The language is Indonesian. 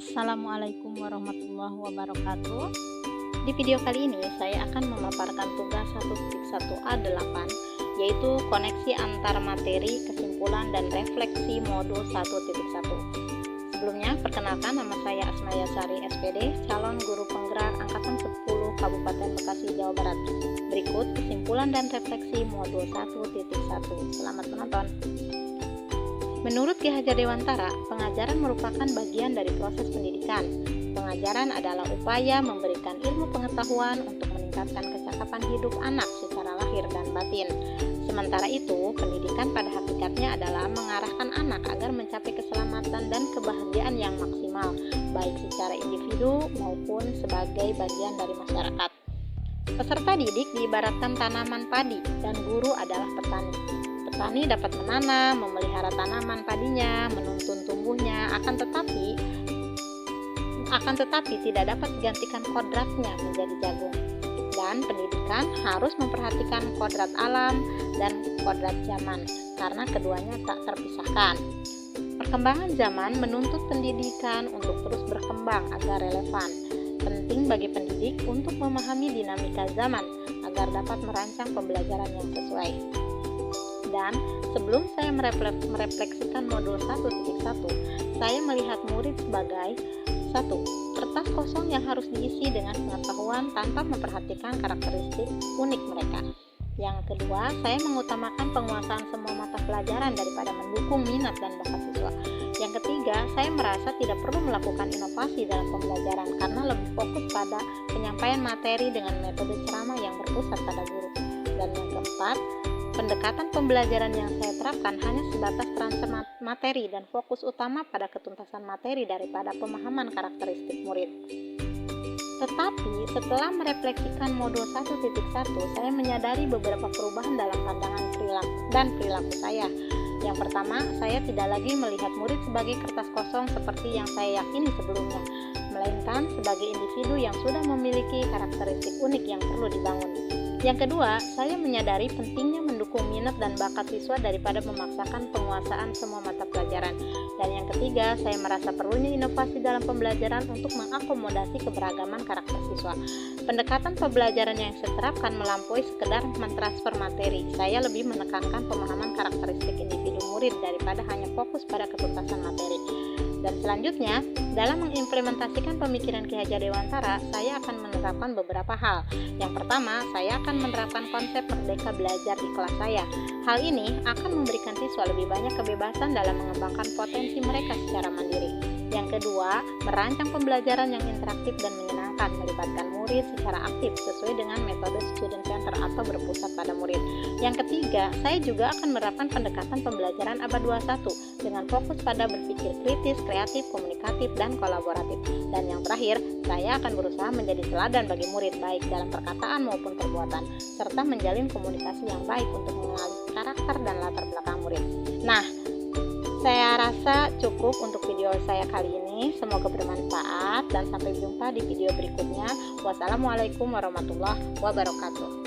Assalamualaikum warahmatullahi wabarakatuh. Di video kali ini saya akan memaparkan tugas 1.1A8, yaitu koneksi antar materi, kesimpulan, dan refleksi modul 1.1. Sebelumnya, perkenalkan, nama saya Asmaya Sari SPD, calon guru penggerak Angkatan 10 Kabupaten Bekasi, Jawa Barat. Berikut kesimpulan dan refleksi modul 1.1. Selamat menonton. Menurut Ki Hajar Dewantara, pengajaran merupakan bagian dari proses pendidikan. Pengajaran adalah upaya memberikan ilmu pengetahuan untuk meningkatkan kecakapan hidup anak secara lahir dan batin. Sementara itu, pendidikan pada hakikatnya adalah mengarahkan anak agar mencapai keselamatan dan kebahagiaan yang maksimal, baik secara individu maupun sebagai bagian dari masyarakat. Peserta didik diibaratkan tanaman padi dan guru adalah petani. Petani dapat menanam, memelihara tanaman padinya, menuntun tumbuhnya, akan tetapi tidak dapat digantikan kodratnya menjadi jagung. Dan pendidikan harus memperhatikan kodrat alam dan kodrat zaman, karena keduanya tak terpisahkan. Perkembangan zaman menuntut pendidikan untuk terus berkembang agar relevan. Penting bagi pendidik untuk memahami dinamika zaman agar dapat merancang pembelajaran yang sesuai. Dan sebelum saya merefleksikan modul 1.1, saya melihat murid sebagai 1. Kertas kosong yang harus diisi dengan pengetahuan tanpa memperhatikan karakteristik unik mereka. Yang kedua, saya mengutamakan penguasaan semua mata pelajaran daripada mendukung minat dan bakat siswa. Yang ketiga, saya merasa tidak perlu melakukan inovasi dalam pembelajaran karena lebih fokus pada penyampaian materi dengan metode ceramah yang berpusat pada guru. Dan yang keempat, pendekatan pembelajaran yang saya terapkan hanya sebatas transfer materi dan fokus utama pada ketuntasan materi daripada pemahaman karakteristik murid. Tetapi setelah merefleksikan modul 1.1, saya menyadari beberapa perubahan dalam pandangan perilaku saya. Yang pertama, saya tidak lagi melihat murid sebagai kertas kosong seperti yang saya yakini sebelumnya, melainkan sebagai individu yang sudah memiliki karakteristik unik yang perlu dibangun. Yang kedua, saya menyadari pentingnya mendukung minat dan bakat siswa daripada memaksakan penguasaan semua mata pelajaran. Dan yang ketiga, saya merasa perlunya inovasi dalam pembelajaran untuk mengakomodasi keberagaman karakter siswa. Pendekatan pembelajaran yang saya terapkan melampaui sekedar mentransfer materi. Saya lebih menekankan pemahaman karakteristik individu murid daripada hanya fokus pada ketuntasan materi. Dan selanjutnya, dalam mengimplementasikan pemikiran Ki Hajar Dewantara, saya akan menerapkan beberapa hal. Yang pertama, saya akan menerapkan konsep merdeka belajar di kelas saya. Hal ini akan memberikan siswa lebih banyak kebebasan dalam mengembangkan potensi mereka secara mandiri. Yang kedua, merancang pembelajaran yang interaktif dan menyenangkan, melibatkan murid secara aktif sesuai dengan metode student center atau berpusat pada murid. Yang ketiga, saya juga akan menerapkan pendekatan pembelajaran abad 21 dengan fokus pada berpikir kritis, kreatif, komunikatif, dan kolaboratif. Dan yang terakhir, saya akan berusaha menjadi teladan bagi murid baik dalam perkataan maupun perbuatan, serta menjalin komunikasi yang baik untuk mengenali karakter dan latar belakang murid. Nah, saya rasa cukup untuk video saya kali ini. Semoga bermanfaat dan sampai jumpa di video berikutnya. Wassalamualaikum warahmatullahi wabarakatuh.